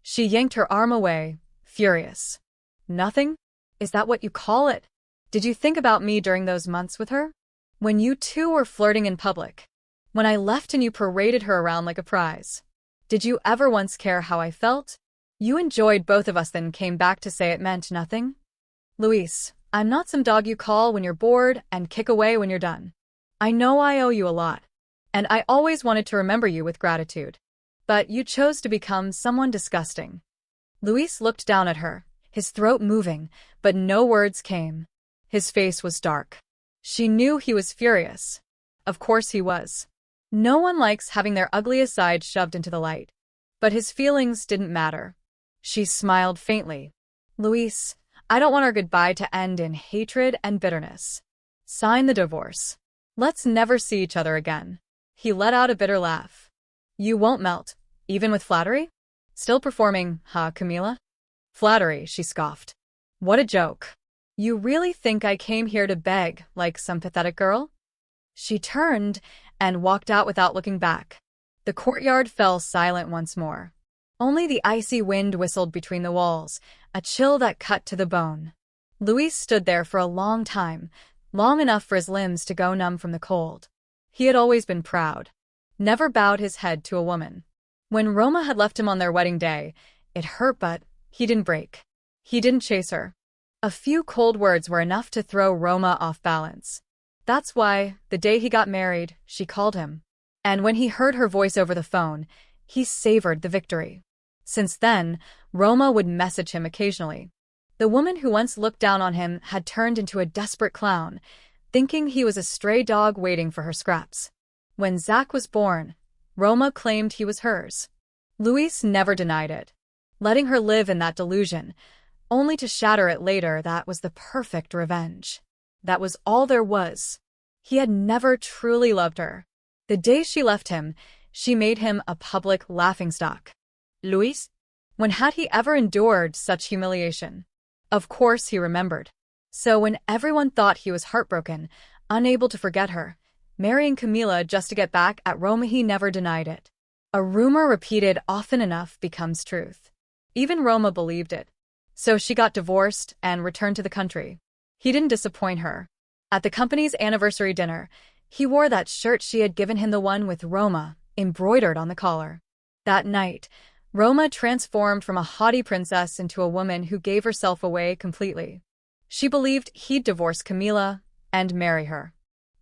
She yanked her arm away, furious. "Nothing? Is that what you call it? Did you think about me during those months with her? When you two were flirting in public? When I left and you paraded her around like a prize? Did you ever once care how I felt? You enjoyed both of us, then came back to say it meant nothing? Luis, I'm not some dog you call when you're bored and kick away when you're done. I know I owe you a lot, and I always wanted to remember you with gratitude. But you chose to become someone disgusting." Luis looked down at her, his throat moving, but no words came. His face was dark. She knew he was furious. Of course he was. No one likes having their ugliest side shoved into the light. But his feelings didn't matter. She smiled faintly. "Luis, I don't want our goodbye to end in hatred and bitterness. Sign the divorce. Let's never see each other again." He let out a bitter laugh. "You won't melt, even with flattery? Still performing, huh, Camila?" "Flattery," she scoffed. "What a joke. You really think I came here to beg like some pathetic girl?" She turned and walked out without looking back. The courtyard fell silent once more. Only the icy wind whistled between the walls, a chill that cut to the bone. Luis stood there for a long time, long enough for his limbs to go numb from the cold. He had always been proud. Never bowed his head to a woman. When Roma had left him on their wedding day, it hurt, but he didn't break. He didn't chase her. A few cold words were enough to throw Roma off balance. That's why, the day he got married, she called him. And when he heard her voice over the phone, he savored the victory. Since then, Roma would message him occasionally. The woman who once looked down on him had turned into a desperate clown, thinking he was a stray dog waiting for her scraps. When Zach was born, Roma claimed he was hers. Luis never denied it, letting her live in that delusion, only to shatter it later. That was the perfect revenge. That was all there was. He had never truly loved her. The day she left him, she made him a public laughingstock. Luis? When had he ever endured such humiliation? Of course he remembered. So when everyone thought he was heartbroken, unable to forget her, marrying Camila just to get back at Roma, he never denied it. A rumor repeated often enough becomes truth. Even Roma believed it. So she got divorced and returned to the country. He didn't disappoint her. At the company's anniversary dinner, he wore that shirt she had given him, the one with Roma embroidered on the collar. That night, Roma transformed from a haughty princess into a woman who gave herself away completely. She believed he'd divorce Camila and marry her.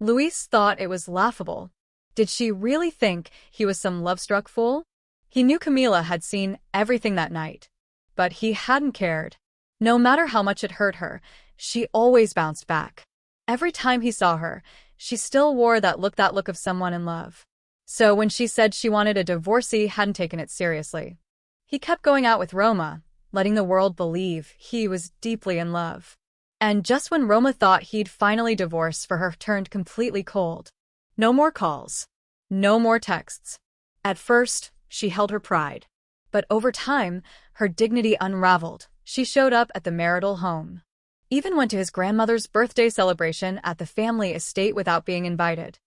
Luis thought it was laughable. Did she really think he was some love-struck fool? He knew Camila had seen everything that night, but he hadn't cared. No matter how much it hurt her, she always bounced back. Every time he saw her, she still wore that look of someone in love. So when she said she wanted a divorce, he hadn't taken it seriously. He kept going out with Roma, letting the world believe he was deeply in love. And just when Roma thought he'd finally divorced for her, turned completely cold. No more calls. No more texts. At first, she held her pride. But over time, her dignity unraveled. She showed up at the marital home. Even went to his grandmother's birthday celebration at the family estate without being invited.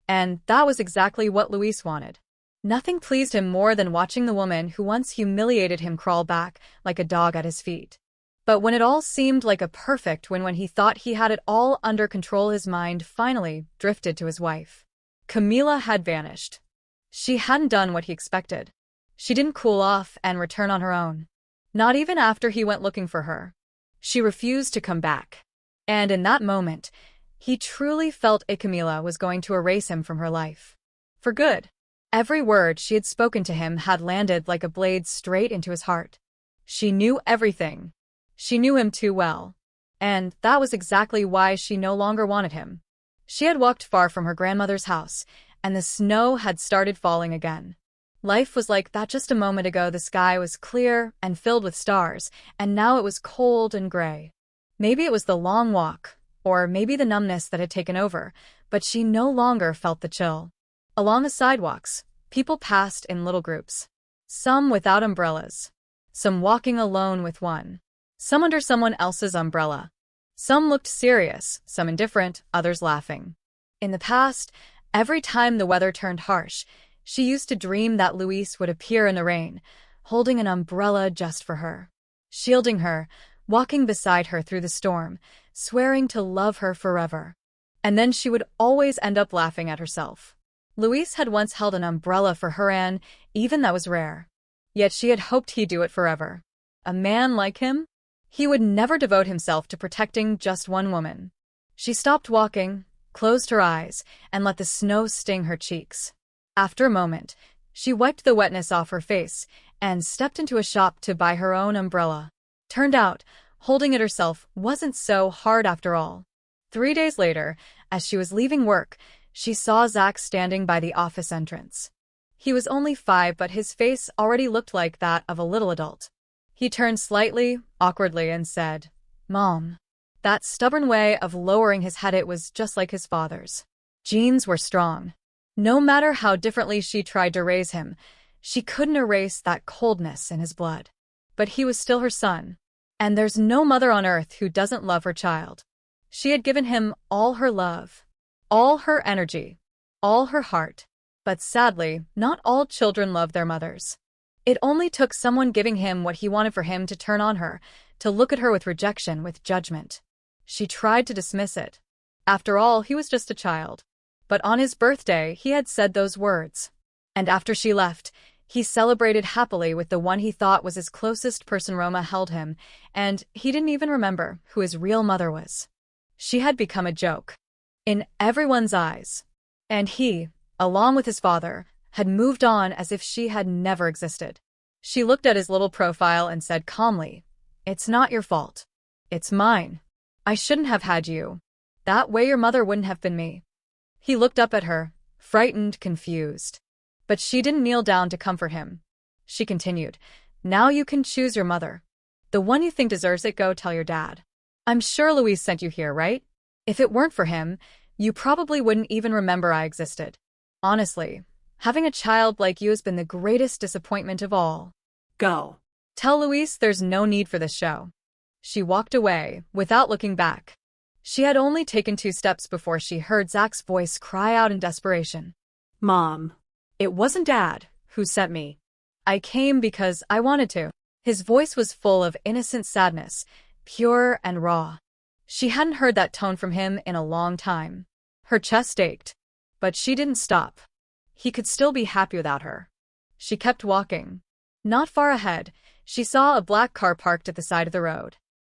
And that was exactly what Luis wanted. Nothing pleased him more than watching the woman who once humiliated him crawl back like a dog at his feet. But when it all seemed like a perfect win, when he thought he had it all under control, his mind finally drifted to his wife. Camila had vanished. She hadn't done what he expected. She didn't cool off and return on her own. Not even after he went looking for her. She refused to come back. And in that moment, he truly felt Camila was going to erase him from her life. For good. Every word she had spoken to him had landed like a blade straight into his heart. She knew everything. She knew him too well. And that was exactly why she no longer wanted him. She had walked far from her grandmother's house, and the snow had started falling again. Life was like that just a moment ago. The sky was clear and filled with stars, and now it was cold and gray. Maybe it was the long walk, or maybe the numbness that had taken over, but she no longer felt the chill. Along the sidewalks, people passed in little groups. Some without umbrellas. Some walking alone with one. Some under someone else's umbrella. Some looked serious, some indifferent, others laughing. In the past, every time the weather turned harsh, she used to dream that Luis would appear in the rain, holding an umbrella just for her, shielding her, walking beside her through the storm, swearing to love her forever. And then she would always end up laughing at herself. Luis had once held an umbrella for her, and even that was rare. Yet she had hoped he'd do it forever. A man like him? He would never devote himself to protecting just one woman. She stopped walking, closed her eyes, and let the snow sting her cheeks. After a moment, she wiped the wetness off her face and stepped into a shop to buy her own umbrella. Turned out, holding it herself wasn't so hard after all. 3 days later, as she was leaving work, she saw Zach standing by the office entrance. He was only 5, but his face already looked like that of a little adult. He turned slightly, awkwardly, and said, "Mom." That stubborn way of lowering his head, it was just like his father's. Genes were strong. No matter how differently she tried to raise him, she couldn't erase that coldness in his blood. But he was still her son. And there's no mother on earth who doesn't love her child. She had given him all her love, all her energy, all her heart. But sadly, not all children love their mothers. It only took someone giving him what he wanted for him to turn on her, to look at her with rejection, with judgment. She tried to dismiss it. After all, he was just a child. But on his birthday, he had said those words. And after she left, he celebrated happily with the one he thought was his closest person. Roma held him, and he didn't even remember who his real mother was. She had become a joke in everyone's eyes. And he, along with his father, had moved on as if she had never existed. She looked at his little profile and said calmly, "It's not your fault. It's mine. I shouldn't have had you. That way your mother wouldn't have been me." He looked up at her, frightened, confused. But she didn't kneel down to comfort him. She continued, "Now you can choose your mother. The one you think deserves it. Go tell your dad. I'm sure Luis sent you here, right? If it weren't for him, you probably wouldn't even remember I existed. Honestly, having a child like you has been the greatest disappointment of all. Go. Tell Luis there's no need for this show." She walked away, without looking back. She had only taken 2 steps before she heard Zach's voice cry out in desperation. "Mom, it wasn't Dad who sent me. I came because I wanted to." His voice was full of innocent sadness, pure and raw. She hadn't heard that tone from him in a long time. Her chest ached. But she didn't stop. He could still be happy without her. She kept walking. Not far ahead, she saw a black car parked at the side of the road.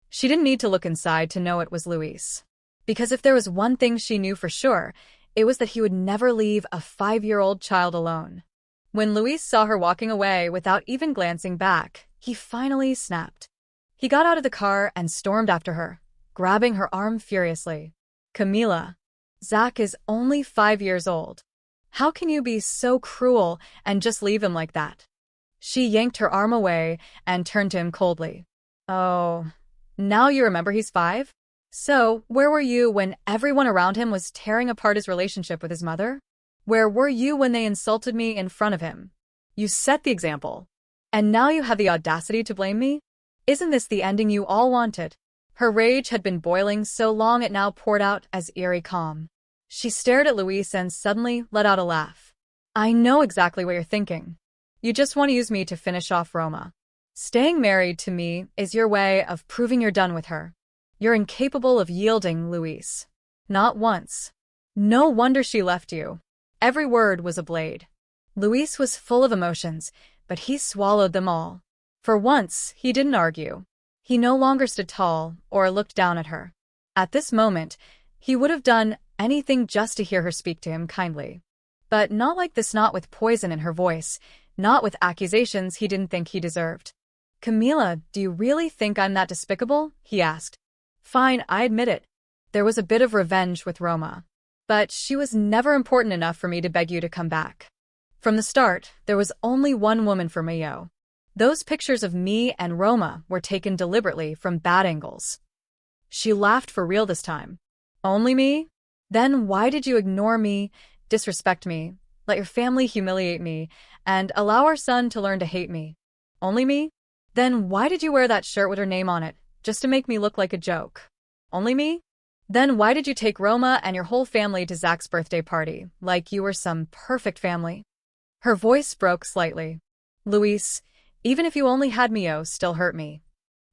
She didn't need to look inside to know it was Luis. Because if there was one thing she knew for sure, it was that he would never leave a 5-year-old child alone. When Luis saw her walking away without even glancing back, he finally snapped. He got out of the car and stormed after her, grabbing her arm furiously. "Camila, Zach is only 5 years old. How can you be so cruel and just leave him like that? She yanked her arm away and turned to him coldly. Oh, now you remember he's 5? So, where were you when everyone around him was tearing apart his relationship with his mother? Where were you when they insulted me in front of him? You set the example. And now you have the audacity to blame me? Isn't this the ending you all wanted? Her rage had been boiling so long it now poured out as eerie calm. She stared at Luis and suddenly let out a laugh. I know exactly what you're thinking. You just want to use me to finish off Roma. Staying married to me is your way of proving you're done with her. You're incapable of yielding, Luis. Not once. No wonder she left you. Every word was a blade. Luis was full of emotions, but he swallowed them all. For once, he didn't argue. He no longer stood tall or looked down at her. At this moment, he would have done anything just to hear her speak to him kindly. But not like this, not with poison in her voice, not with accusations he didn't think he deserved. Camila, do you really think I'm that despicable? He asked. Fine, I admit it. There was a bit of revenge with Roma. But she was never important enough for me to beg you to come back. From the start, there was only one woman for Mayo. Those pictures of me and Roma were taken deliberately from bad angles. She laughed for real this time. Only me? Then why did you ignore me, disrespect me, let your family humiliate me, and allow our son to learn to hate me? Only me? Then why did you wear that shirt with her name on it, just to make me look like a joke? Only me? Then why did you take Roma and your whole family to Zach's birthday party, like you were some perfect family? Her voice broke slightly. Luis, even if you only had Mio, still hurt me.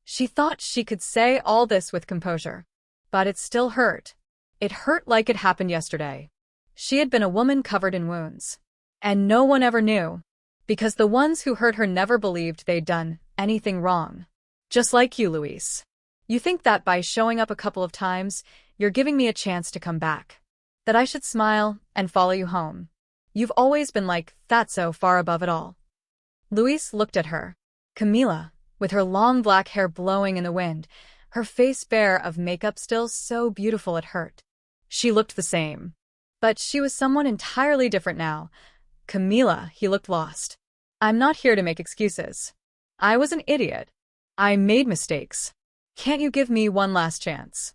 She thought she could say all this with composure. But it still hurt. It hurt like it happened yesterday. She had been a woman covered in wounds. And no one ever knew. Because the ones who hurt her never believed they'd done anything wrong. Just like you, Luis. You think that by showing up a couple of times, you're giving me a chance to come back. That I should smile and follow you home. You've always been like that, so far above it all. Luis looked at her. Camila, with her long black hair blowing in the wind, her face bare of makeup still so beautiful it hurt. She looked the same. But she was someone entirely different now. Camila, he looked lost. I'm not here to make excuses. I was an idiot. I made mistakes. Can't you give me one last chance?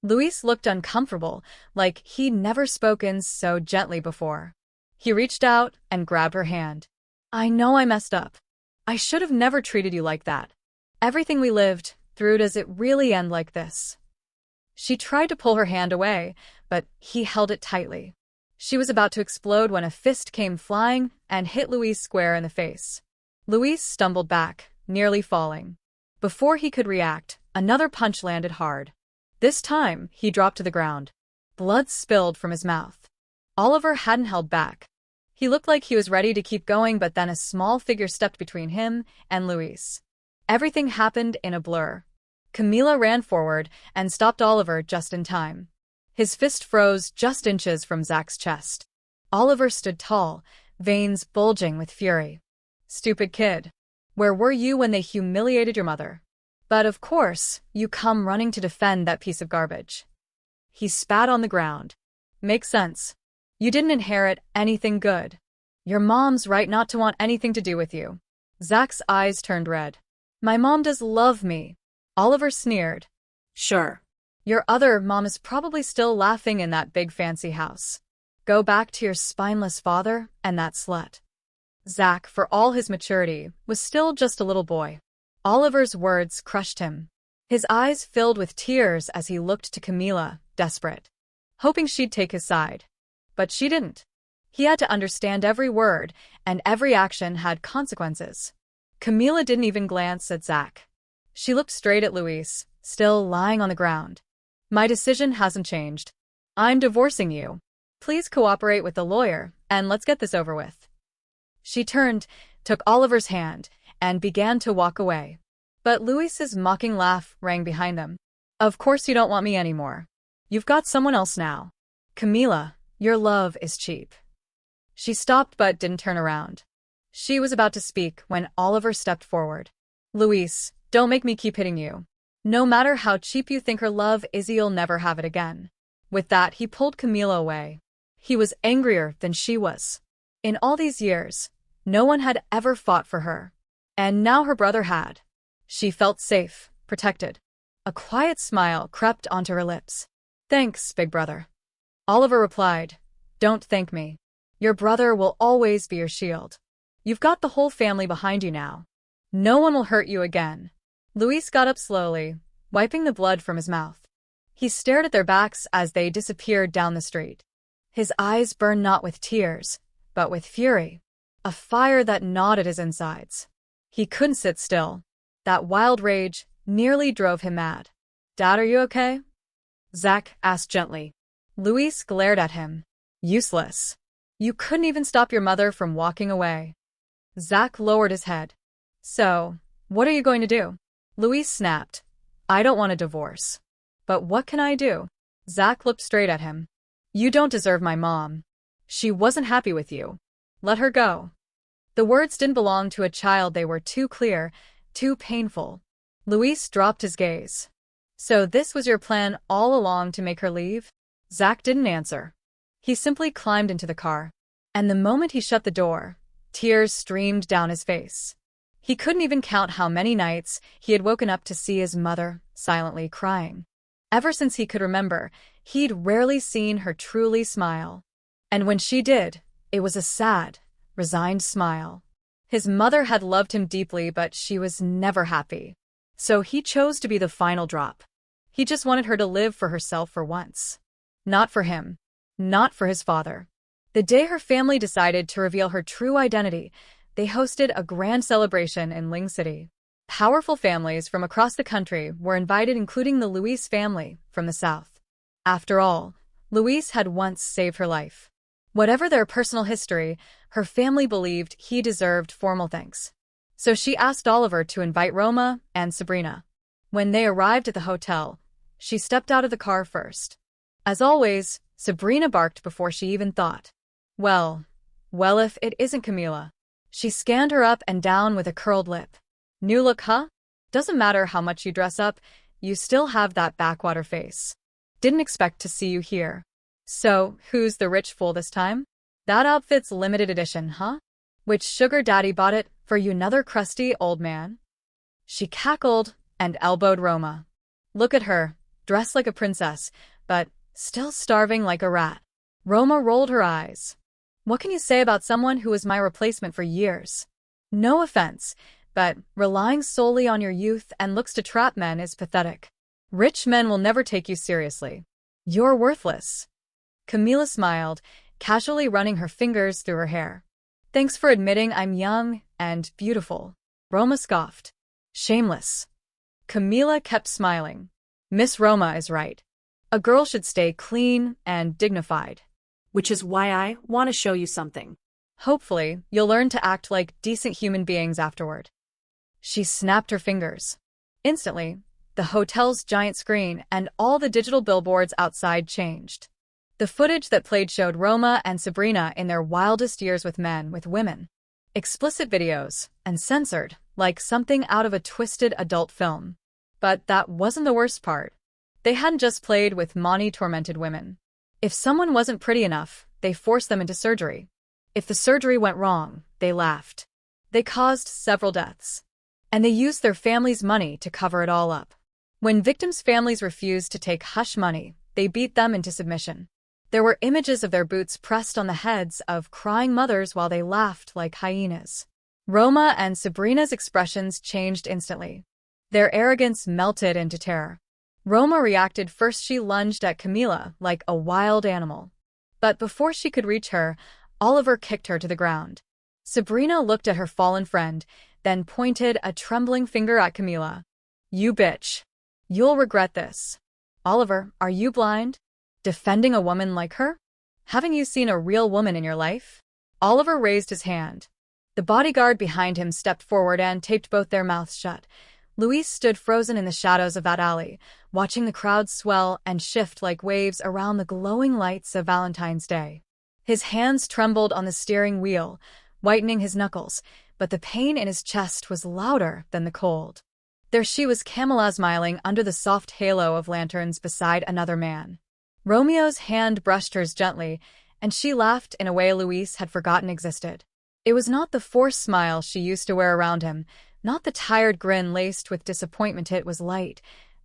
Luis looked uncomfortable, like he'd never spoken so gently before. He reached out and grabbed her hand. I know I messed up. I should have never treated you like that. Everything we lived through, does it really end like this? She tried to pull her hand away, but he held it tightly. She was about to explode when a fist came flying and hit Luis square in the face. Luis stumbled back, nearly falling. Before he could react, another punch landed hard. This time, he dropped to the ground. Blood spilled from his mouth. Oliver hadn't held back. He looked like he was ready to keep going, but then a small figure stepped between him and Luis. Everything happened in a blur. Camila ran forward and stopped Oliver just in time. His fist froze just inches from Zach's chest. Oliver stood tall, veins bulging with fury. Stupid kid. Where were you when they humiliated your mother? But of course, you come running to defend that piece of garbage. He spat on the ground. Makes sense. You didn't inherit anything good. Your mom's right not to want anything to do with you. Zach's eyes turned red. My mom does love me. Oliver sneered. Sure. Your other mom is probably still laughing in that big fancy house. Go back to your spineless father and that slut. Zach, for all his maturity, was still just a little boy. Oliver's words crushed him. His eyes filled with tears as he looked to Camila, desperate, hoping she'd take his side. But she didn't. He had to understand every word, and every action had consequences. Camila didn't even glance at Zach. She looked straight at Luis, still lying on the ground. My decision hasn't changed. I'm divorcing you. Please cooperate with the lawyer, and let's get this over with. She turned, took Oliver's hand, and began to walk away. But Luis's mocking laugh rang behind them. Of course you don't want me anymore. You've got someone else now. Camila, your love is cheap. She stopped but didn't turn around. She was about to speak when Oliver stepped forward. Luis, don't make me keep hitting you. No matter how cheap you think her love is, you'll never have it again. With that, he pulled Camila away. He was angrier than she was. In all these years, no one had ever fought for her. And now her brother had. She felt safe, protected. A quiet smile crept onto her lips. "Thanks, big brother." Oliver replied, "Don't thank me. Your brother will always be your shield. You've got the whole family behind you now. No one will hurt you again." Luis got up slowly, wiping the blood from his mouth. He stared at their backs as they disappeared down the street. His eyes burned not with tears, but with fury, a fire that gnawed at his insides. He couldn't sit still. That wild rage nearly drove him mad. "Dad, are you okay?" Zach asked gently. Luis glared at him. "Useless. You couldn't even stop your mother from walking away." Zach lowered his head. "So, what are you going to do?" Luis snapped. "I don't want a divorce. But what can I do?" Zach looked straight at him. "You don't deserve my mom. She wasn't happy with you. Let her go." The words didn't belong to a child. They were too clear, too painful. Luis dropped his gaze. "So this was your plan all along, to make her leave?" Zach didn't answer. He simply climbed into the car. And the moment he shut the door, tears streamed down his face. He couldn't even count how many nights he had woken up to see his mother silently crying. Ever since he could remember, he'd rarely seen her truly smile. And when she did, it was a sad, resigned smile. His mother had loved him deeply, but she was never happy. So he chose to be the final drop. He just wanted her to live for herself for once. Not for him. Not for his father. The day her family decided to reveal her true identity, they hosted a grand celebration in Ling City. Powerful families from across the country were invited, including the Luis family from the south. After all, Luis had once saved her life. Whatever their personal history, her family believed he deserved formal thanks. So she asked Oliver to invite Roma and Sabrina. When they arrived at the hotel, she stepped out of the car first. As always, Sabrina barked before she even thought. Well, if it isn't Camila." She scanned her up and down with a curled lip. "New look, huh? Doesn't matter how much you dress up, you still have that backwater face. Didn't expect to see you here. So, who's the rich fool this time? That outfit's limited edition, huh? Which sugar daddy bought it for you, another crusty old man?" She cackled and elbowed Roma. "Look at her, dressed like a princess, but still starving like a rat." Roma rolled her eyes. "What can you say about someone who was my replacement for years? No offense, but relying solely on your youth and looks to trap men is pathetic. Rich men will never take you seriously. You're worthless." Camila smiled, casually running her fingers through her hair. "Thanks for admitting I'm young and beautiful." Roma scoffed. "Shameless." Camila kept smiling. "Miss Roma is right. A girl should stay clean and dignified. Which is why I want to show you something. Hopefully, you'll learn to act like decent human beings afterward." She snapped her fingers. Instantly, the hotel's giant screen and all the digital billboards outside changed. The footage that played showed Roma and Sabrina in their wildest years with men, with women. Explicit videos, and censored, like something out of a twisted adult film. But that wasn't the worst part. They hadn't just played with money-tormented women. If someone wasn't pretty enough, they forced them into surgery. If the surgery went wrong, they laughed. They caused several deaths. And they used their family's money to cover it all up. When victims' families refused to take hush money, they beat them into submission. There were images of their boots pressed on the heads of crying mothers while they laughed like hyenas. Roma and Sabrina's expressions changed instantly. Their arrogance melted into terror. Roma reacted first. She lunged at Camila like a wild animal. But before she could reach her, Oliver kicked her to the ground. Sabrina looked at her fallen friend, then pointed a trembling finger at Camila. "You bitch. You'll regret this." "Oliver, are you blind? Defending a woman like her? Haven't you seen a real woman in your life?" Oliver raised his hand. The bodyguard behind him stepped forward and taped both their mouths shut. Luis stood frozen in the shadows of that alley, watching the crowd swell and shift like waves around the glowing lights of Valentine's Day. His hands trembled on the steering wheel, whitening his knuckles, but the pain in his chest was louder than the cold. There she was, Camila, smiling under the soft halo of lanterns beside another man. Romeo's hand brushed hers gently, and she laughed in a way Louise had forgotten existed. It was not the forced smile she used to wear around him, not the tired grin laced with disappointment. It was light,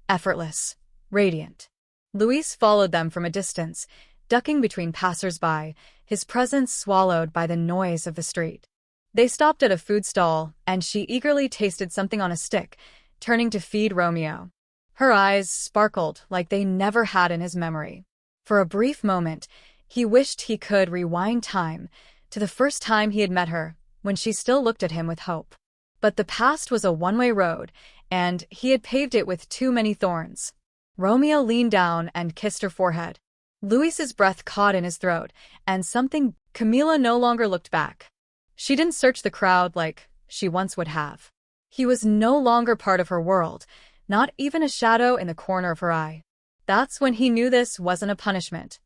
effortless, radiant. Louise followed them from a distance, ducking between passers-by, his presence swallowed by the noise of the street. They stopped at a food stall, and she eagerly tasted something on a stick, turning to feed Romeo. Her eyes sparkled like they never had in his memory. For a brief moment, he wished he could rewind time to the first time he had met her, when she still looked at him with hope. But the past was a one-way road, and he had paved it with too many thorns. Romeo leaned down and kissed her forehead. Louise's breath caught in his throat, and Camila no longer looked back. She didn't search the crowd like she once would have. He was no longer part of her world, not even a shadow in the corner of her eye. That's when he knew this wasn't a punishment.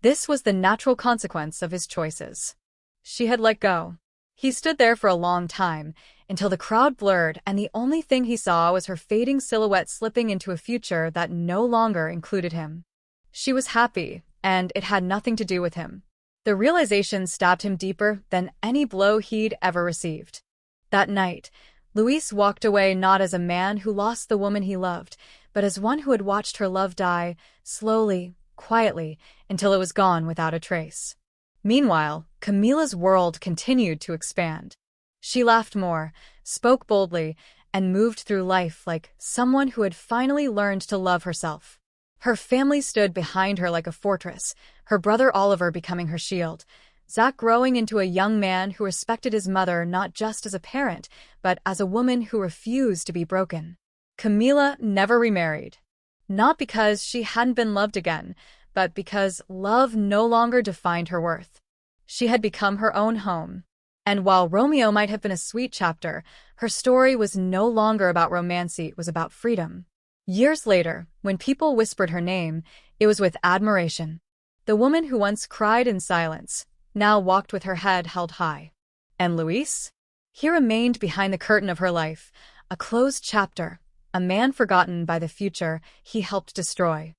This was the natural consequence of his choices. She had let go. He stood there for a long time, until the crowd blurred and the only thing he saw was her fading silhouette slipping into a future that no longer included him. She was happy, and it had nothing to do with him. The realization stabbed him deeper than any blow he'd ever received. That night, Luis walked away not as a man who lost the woman he loved, but as one who had watched her love die, slowly, quietly, until it was gone without a trace. Meanwhile, Camila's world continued to expand. She laughed more, spoke boldly, and moved through life like someone who had finally learned to love herself. Her family stood behind her like a fortress, her brother Oliver becoming her shield, Zach growing into a young man who respected his mother not just as a parent, but as a woman who refused to be broken. Camila never remarried. Not because she hadn't been loved again, but because love no longer defined her worth. She had become her own home. And while Romeo might have been a sweet chapter, her story was no longer about romance, it was about freedom. Years later, when people whispered her name, it was with admiration. The woman who once cried in silence now walked with her head held high. And Luis? He remained behind the curtain of her life, a closed chapter, a man forgotten by the future he helped destroy.